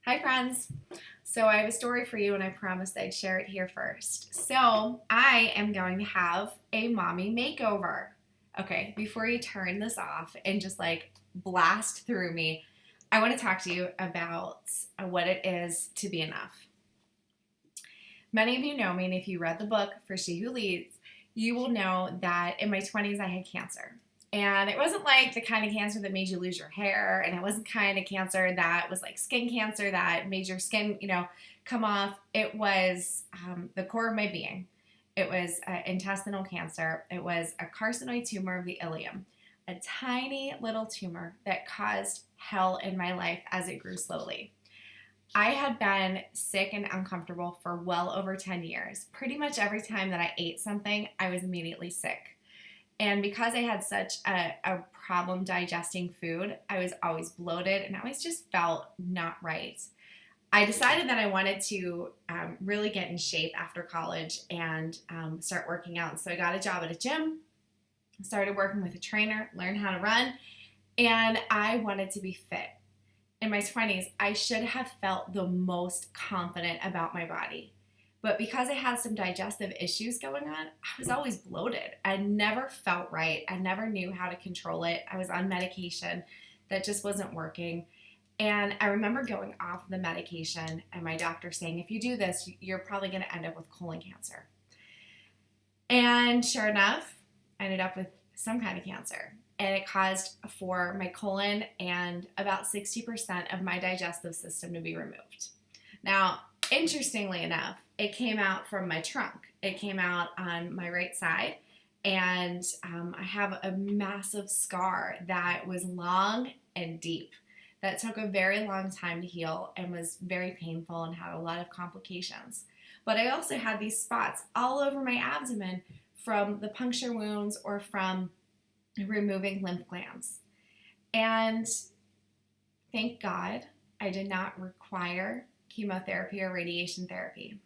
Hi friends. So I have a story for you and I promised I'd share it here first. So I am going to have a mommy makeover. Okay, before you turn this off and just like blast through me, I want to talk to you about what it is to be enough. Many of you know me, and if you read the book For She Who Leads, you will know that in my 20s I had cancer. And it wasn't like the kind of cancer that made you lose your hair, and it wasn't kind of cancer that was like skin cancer that made your skin, come off. It was the core of my being. It was intestinal cancer. It was a carcinoid tumor of the ileum, a tiny little tumor that caused hell in my life as it grew slowly. I had been sick and uncomfortable for well over 10 years. Pretty much every time that I ate something, I was immediately sick. And because I had such a problem digesting food, I was always bloated and I always just felt not right. I decided that I wanted to really get in shape after college and start working out. So I got a job at a gym, started working with a trainer, learned how to run, and I wanted to be fit. In my 20s, I should have felt the most confident about my body. But because I had some digestive issues going on, I was always bloated. I never felt right. I never knew how to control it. I was on medication that just wasn't working. And I remember going off the medication and my doctor saying, if you do this, you're probably going to end up with colon cancer. And sure enough, I ended up with some kind of cancer. And it caused for my colon and about 60% of my digestive system to be removed. Now, interestingly enough, it came out from my trunk. It came out on my right side, and I have a massive scar that was long and deep. That took a very long time to heal and was very painful and had a lot of complications. But I also had these spots all over my abdomen from the puncture wounds or from removing lymph glands. And thank God I did not require chemotherapy or radiation therapy.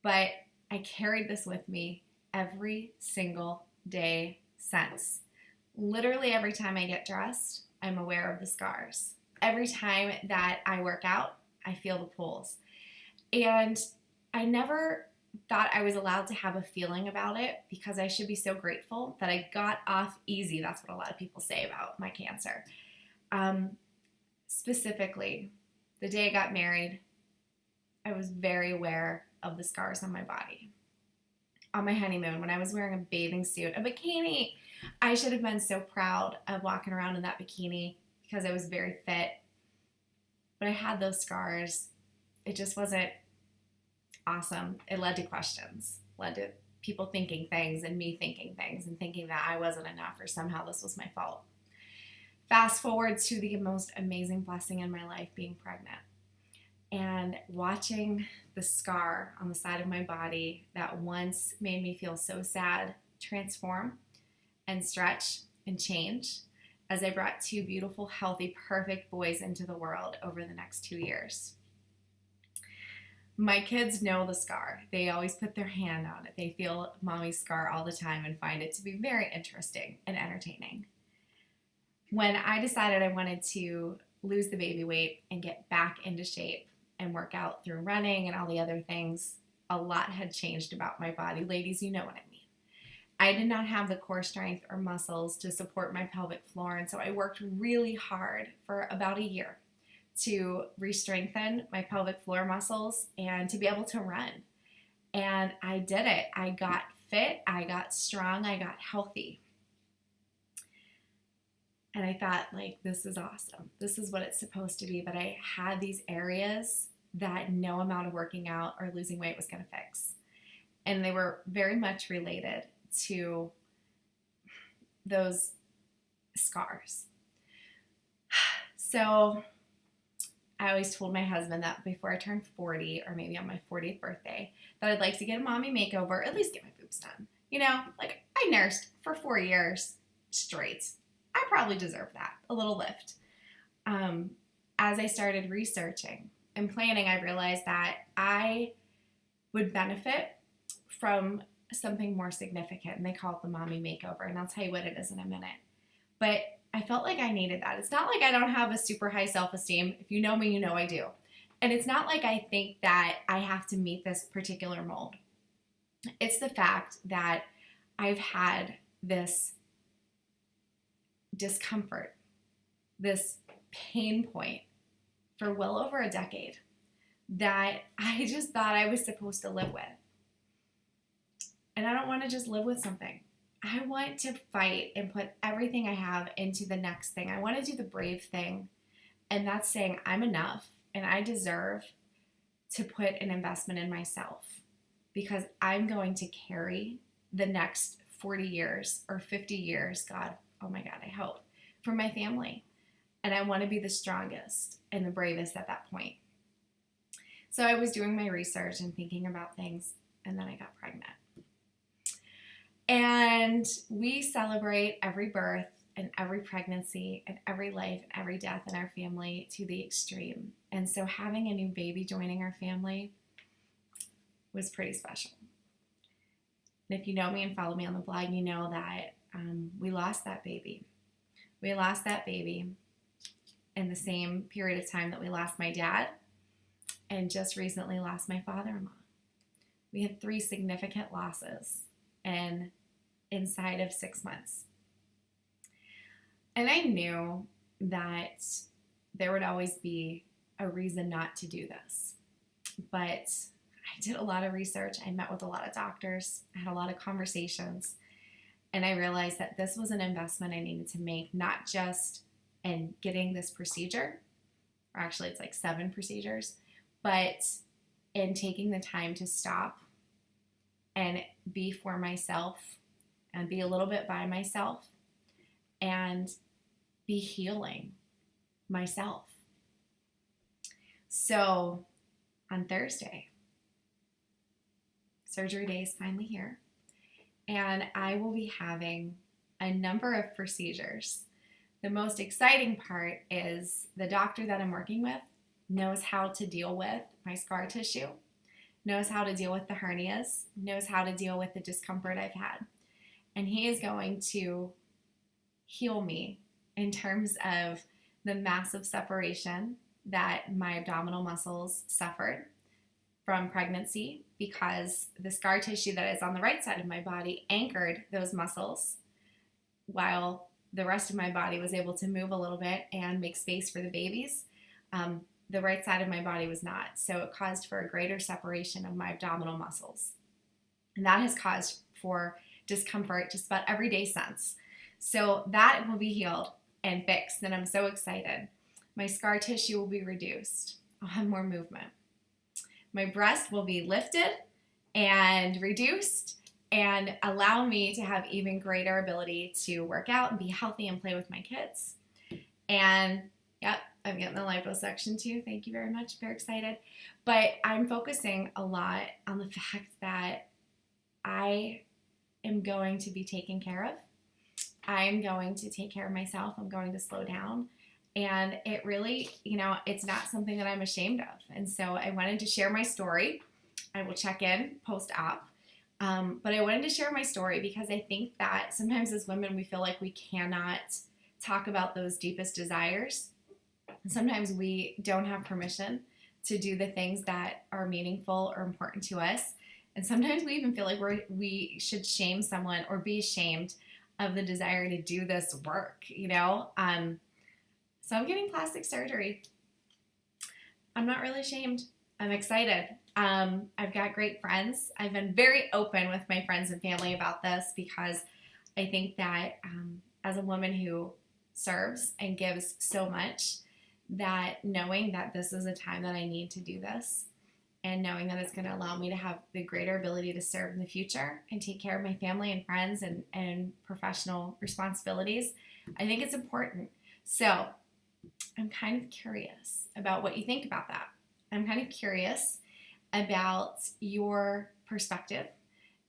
But I carried this with me every single day since. Literally every time I get dressed, I'm aware of the scars. Every time that I work out, I feel the pulls. And I never thought I was allowed to have a feeling about it because I should be so grateful that I got off easy. That's what a lot of people say about my cancer. Specifically, the day I got married, I was very aware of the scars on my body. On my honeymoon, when I was wearing a bathing suit, a bikini, I should have been so proud of walking around in that bikini because I was very fit. But I had those scars. It just wasn't awesome. It led to questions, led to people thinking things and me thinking things and thinking that I wasn't enough or somehow this was my fault. Fast forward to the most amazing blessing in my life, being pregnant. And watching the scar on the side of my body that once made me feel so sad transform and stretch and change as I brought two beautiful, healthy, perfect boys into the world over the next 2 years. My kids know the scar. They always put their hand on it. They feel mommy's scar all the time and find it to be very interesting and entertaining. When I decided I wanted to lose the baby weight and get back into shape and work out through running and all the other things, a lot had changed about my body. Ladies, you know what I mean. I did not have the core strength or muscles to support my pelvic floor, and so I worked really hard for about a year to re-strengthen my pelvic floor muscles and to be able to run. And I did it. I got fit, I got strong, I got healthy. And I thought, this is awesome. This is what it's supposed to be. But I had these areas that no amount of working out or losing weight was going to fix. And they were very much related to those scars. So I always told my husband that before I turned 40, or maybe on my 40th birthday, that I'd like to get a mommy makeover, at least get my boobs done. I nursed for 4 years straight. I probably deserve that, a little lift. As I started researching and planning, I realized that I would benefit from something more significant, and they call it the Mommy Makeover, and I'll tell you what it is in a minute. But I felt like I needed that. It's not like I don't have a super high self-esteem. If you know me, you know I do. And it's not like I think that I have to meet this particular mold. It's the fact that I've had this discomfort, this pain point for well over a decade that I just thought I was supposed to live with. And I don't want to just live with something. I want to fight and put everything I have into the next thing. I want to do the brave thing. And that's saying I'm enough and I deserve to put an investment in myself because I'm going to carry the next 40 years or 50 years, God, oh my God, I hope, for my family. And I want to be the strongest and the bravest at that point. So I was doing my research and thinking about things, and then I got pregnant. And we celebrate every birth and every pregnancy and every life and every death in our family to the extreme. And so having a new baby joining our family was pretty special. And if you know me and follow me on the blog, you know that we lost that baby. We lost that baby in the same period of time that we lost my dad and just recently lost my father-in-law. We had 3 significant losses inside of 6 months. And I knew that there would always be a reason not to do this. But I did a lot of research. I met with a lot of doctors. I had a lot of conversations. And I realized that this was an investment I needed to make, not just in getting this procedure, or actually it's like 7 procedures, but in taking the time to stop and be for myself and be a little bit by myself and be healing myself. So on Thursday, surgery day is finally here, and I will be having a number of procedures. The most exciting part is the doctor that I'm working with knows how to deal with my scar tissue, knows how to deal with the hernias, knows how to deal with the discomfort I've had. And he is going to heal me in terms of the massive separation that my abdominal muscles suffered from pregnancy because the scar tissue that is on the right side of my body anchored those muscles while the rest of my body was able to move a little bit and make space for the babies. The right side of my body was not. So it caused for a greater separation of my abdominal muscles. And that has caused for discomfort just about every day since. So that will be healed and fixed, and I'm so excited. My scar tissue will be reduced. I'll have more movement. My breast will be lifted and reduced and allow me to have even greater ability to work out and be healthy and play with my kids. And yep, I'm getting the liposuction too. Thank you very much. Very excited. But I'm focusing a lot on the fact that I am going to be taken care of. I'm going to take care of myself. I'm going to slow down. And it really, it's not something that I'm ashamed of. And so I wanted to share my story. I will check in post-op. But I wanted to share my story because I think that sometimes as women, we feel like we cannot talk about those deepest desires. And sometimes we don't have permission to do the things that are meaningful or important to us. And sometimes we even feel like we should shame someone or be ashamed of the desire to do this work, So I'm getting plastic surgery. I'm not really ashamed. I'm excited. I've got great friends. I've been very open with my friends and family about this because I think that as a woman who serves and gives so much, that knowing that this is a time that I need to do this and knowing that it's going to allow me to have the greater ability to serve in the future and take care of my family and friends and professional responsibilities, I think it's important. So I'm kind of curious about what you think about that. I'm kind of curious about your perspective.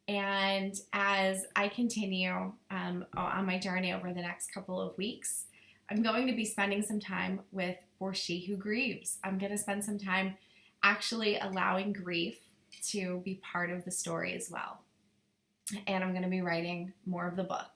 And as I continue on my journey over the next couple of weeks, I'm going to be spending some time with For She Who Grieves. I'm going to spend some time actually allowing grief to be part of the story as well. And I'm going to be writing more of the book.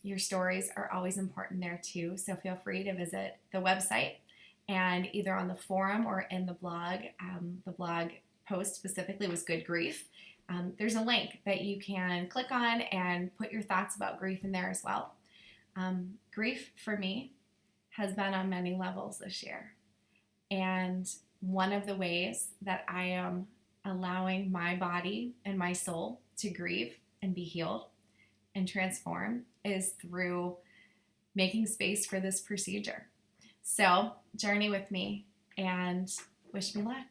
Your stories are always important there too, so feel free to visit the website and either on the forum or in the blog post specifically was Good Grief. There's a link that you can click on and put your thoughts about grief in there as well. Grief for me has been on many levels this year. And one of the ways that I am allowing my body and my soul to grieve and be healed and transform is through making space for this procedure. So journey with me and wish me luck.